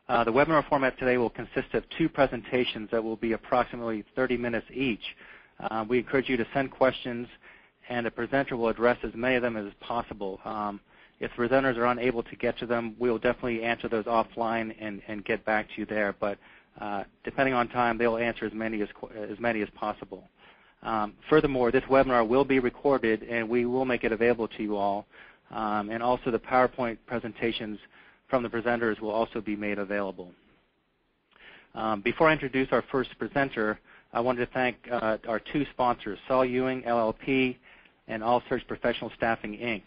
The webinar format today will consist of 2 presentations that will be approximately 30 minutes each. We encourage you to send questions, and the presenter will address as many of them as possible. If the presenters are unable to get to them, we will definitely answer those offline and get back to you there. But depending on time, they'll answer as many as possible. Furthermore, this webinar will be recorded, and we will make it available to you all. And also the PowerPoint presentations from the presenters will also be made available. Before I introduce our first presenter, I wanted to thank our 2 sponsors, Saul Ewing, LLP, and All Search Professional Staffing, Inc.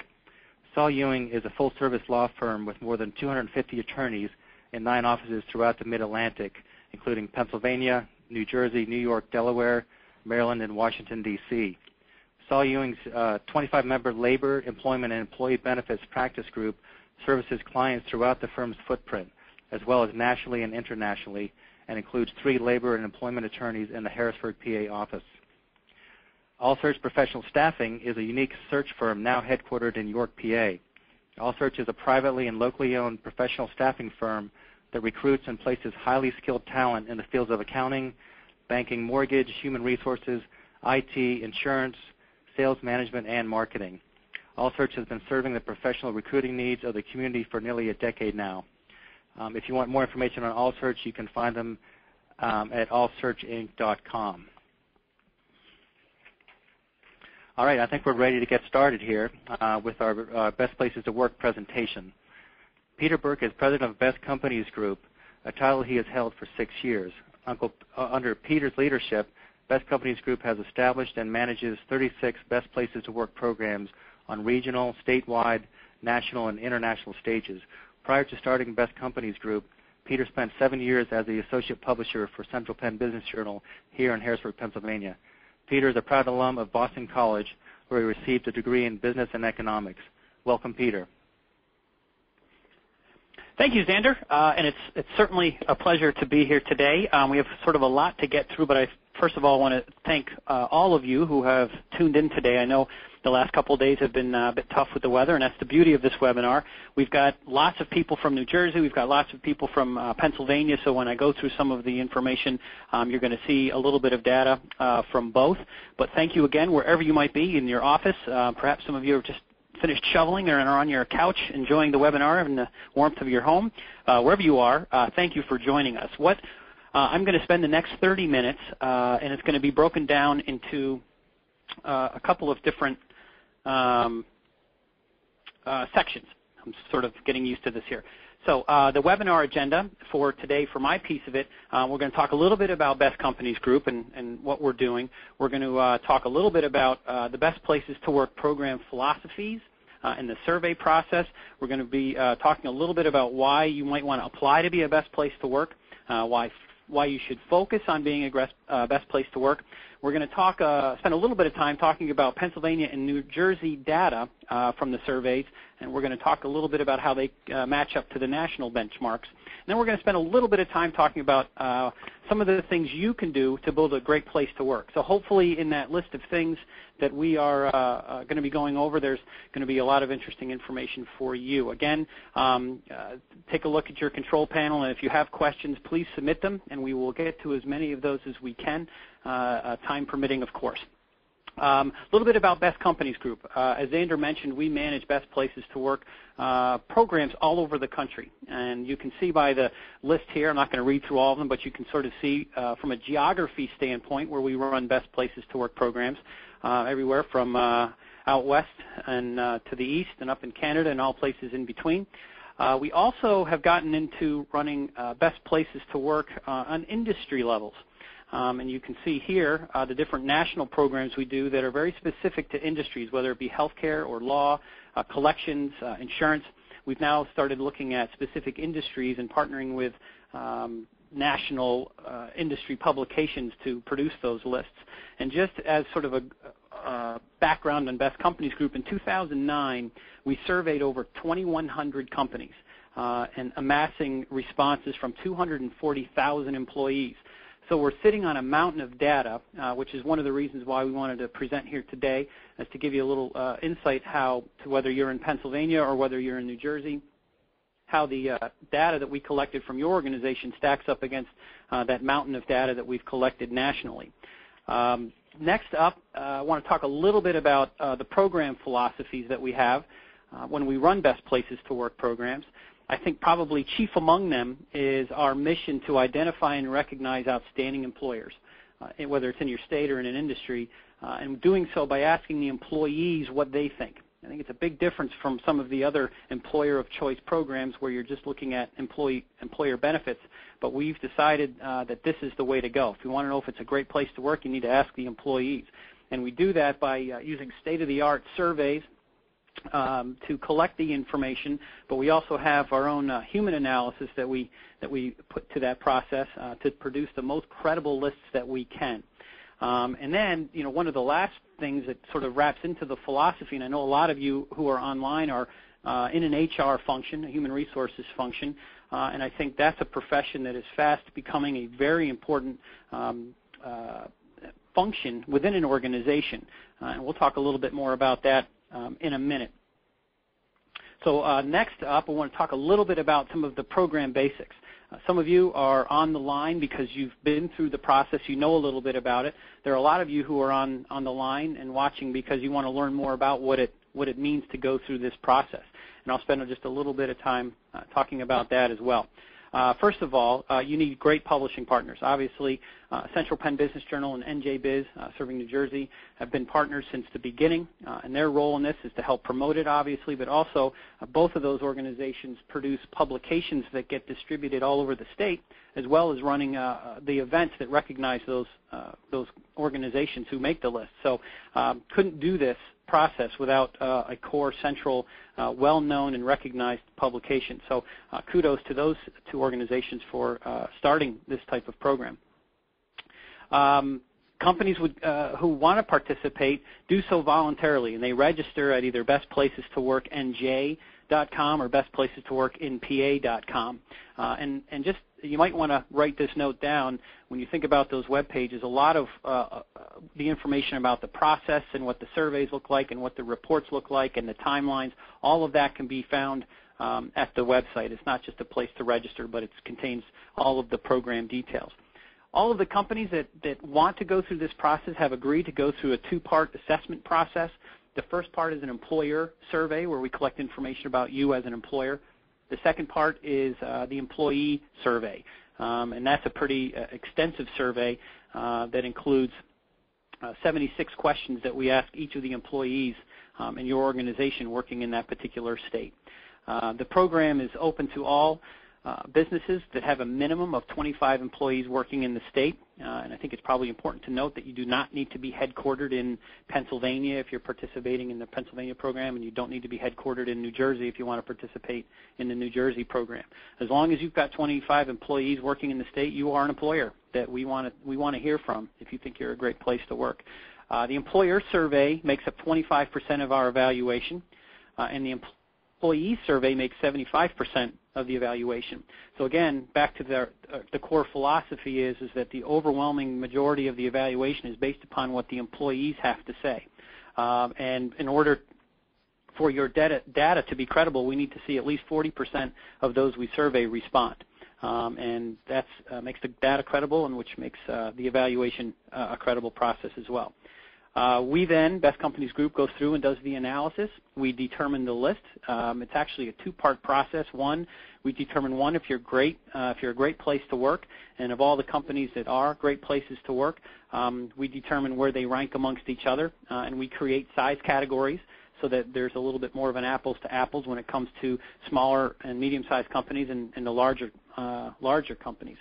Saul Ewing is a full-service law firm with more than 250 attorneys in 9 offices throughout the Mid-Atlantic, including Pennsylvania, New Jersey, New York, Delaware, Maryland, and Washington, D.C. Saul Ewing's 25-member labor, employment, and employee benefits practice group services clients throughout the firm's footprint, as well as nationally and internationally, and includes 3 labor and employment attorneys in the Harrisburg, PA office. All Search Professional Staffing is a unique search firm now headquartered in York, PA. All Search is a privately and locally owned professional staffing firm that recruits and places highly skilled talent in the fields of accounting, banking, mortgage, human resources, IT, insurance, sales management, and marketing. All Search has been serving the professional recruiting needs of the community for nearly a decade now. If you want more information on All Search, you can find them at allsearchinc.com. All right, I think we're ready to get started here with our Best Places to Work presentation. Peter Burke is president of Best Companies Group, a title he has held for 6 years. Under Peter's leadership, Best Companies Group has established and manages 36 Best Places to Work programs on regional, statewide, national, and international stages. Prior to starting Best Companies Group, Peter spent 7 years as the associate publisher for Central Penn Business Journal here in Harrisburg, Pennsylvania. Peter is a proud alum of Boston College, where he received a degree in business and economics. Welcome, Peter. Thank you, Xander, and it's certainly a pleasure to be here today. We have sort of a lot to get through, but I first of all want to thank all of you who have tuned in today. I know the last couple of days have been a bit tough with the weather, and that's the beauty of this webinar. We've got lots of people from New Jersey. We've got lots of people from Pennsylvania, so when I go through some of the information, you're going to see a little bit of data from both. But thank you again, wherever you might be, in your office. Perhaps some of you have just finished shoveling or are on your couch enjoying the webinar in the warmth of your home. Wherever you are, thank you for joining us. I'm going to spend the next 30 minutes, and it's going to be broken down into a couple of different sections. I'm sort of getting used to this here. So the webinar agenda for today, for my piece of it, we're going to talk a little bit about Best Companies Group and what we're doing. We're going to talk a little bit about the Best Places to Work program philosophies and the survey process. We're going to be talking a little bit about why you might want to apply to be a best place to work, why you should focus on being a best place to work. We're going to spend a little bit of time talking about Pennsylvania and New Jersey data from the surveys, and we're going to talk a little bit about how they match up to the national benchmarks. And then we're going to spend a little bit of time talking about some of the things you can do to build a great place to work. So hopefully in that list of things that we are going to be going over, there's going to be a lot of interesting information for you. Again, take a look at your control panel, and if you have questions, please submit them, and we will get to as many of those as we can, time permitting, of course. A little bit about Best Companies Group. As Xander mentioned, we manage Best Places to Work programs all over the country. And you can see by the list here, I'm not going to read through all of them, but you can sort of see from a geography standpoint where we run Best Places to Work programs everywhere from out west and to the east and up in Canada and all places in between. We also have gotten into running Best Places to Work on industry levels. And you can see here the different national programs we do that are very specific to industries, whether it be healthcare or law, collections, insurance. We've now started looking at specific industries and partnering with national industry publications to produce those lists. And just as sort of a background on Best Companies Group, in 2009, we surveyed over 2,100 companies and amassing responses from 240,000 employees. So we're sitting on a mountain of data, which is one of the reasons why we wanted to present here today, is to give you a little insight to whether you're in Pennsylvania or whether you're in New Jersey, how the data that we collected from your organization stacks up against that mountain of data that we've collected nationally. Next up, I want to talk a little bit about the program philosophies that we have when we run Best Places to Work programs. I think probably chief among them is our mission to identify and recognize outstanding employers, whether it's in your state or in an industry, and doing so by asking the employees what they think. I think it's a big difference from some of the other employer of choice programs where you're just looking at employer benefits, but we've decided that this is the way to go. If you want to know if it's a great place to work, you need to ask the employees. And we do that by using state-of-the-art surveys to collect the information, but we also have our own human analysis that we put to that process to produce the most credible lists that we can. And then, one of the last things that sort of wraps into the philosophy, and I know a lot of you who are online are in an HR function, a human resources function, and I think that's a profession that is fast becoming a very important function within an organization. And we'll talk a little bit more about that in a minute. So next up, I want to talk a little bit about some of the program basics. Some of you are on the line because you've been through the process. You know a little bit about it. There are a lot of you who are on the line and watching because you want to learn more about what it means to go through this process. And I'll spend just a little bit of time talking about that as well. First of all, you need great publishing partners. Obviously, Central Penn Business Journal and NJ Biz, serving New Jersey, have been partners since the beginning, and their role in this is to help promote it, obviously, but also both of those organizations produce publications that get distributed all over the state, as well as running the events that recognize those organizations who make the list. So couldn't do this process without a core, central, well-known and recognized publication. So kudos to those two organizations for starting this type of program. Companies who want to participate do so voluntarily, and they register at either bestplacestotworknj.com or bestplacestotworkinpa.com. And just you might want to write this note down when you think about those web pages. A lot of the information about the process and what the surveys look like and what the reports look like and the timelines, all of that can be found at the website. It's not just a place to register, but it contains all of the program details. All of the companies that want to go through this process have agreed to go through a two-part assessment process. The first part is an employer survey where we collect information about you as an employer. The second part is the employee survey, and that's a pretty extensive survey that includes 76 questions that we ask each of the employees in your organization working in that particular state. The program is open to all businesses that have a minimum of 25 employees working in the state, and I think it's probably important to note that you do not need to be headquartered in Pennsylvania if you're participating in the Pennsylvania program, and you don't need to be headquartered in New Jersey if you want to participate in the New Jersey program. As long as you've got 25 employees working in the state, you are an employer that we want to hear from if you think you're a great place to work. The employer survey makes up 25% of our evaluation, and the employee survey makes 75% of the evaluation. So again, back to the core philosophy is that the overwhelming majority of the evaluation is based upon what the employees have to say. And in order for your data to be credible, we need to see at least 40% of those we survey respond. And that makes the data credible, and which makes the evaluation a credible process as well. We then, Best Companies Group, goes through and does the analysis. We determine the list. It's actually a two-part process. One, we determine if you're great, if you're a great place to work, and of all the companies that are great places to work, we determine where they rank amongst each other, and we create size categories so that there's a little bit more of an apples to apples when it comes to smaller and medium-sized companies and the larger companies.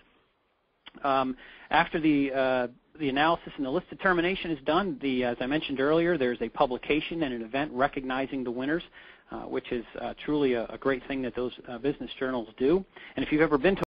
After the analysis and the list determination is done, as I mentioned earlier, there's a publication and an event recognizing the winners, which is truly a great thing that those business journals do. And if you've ever been to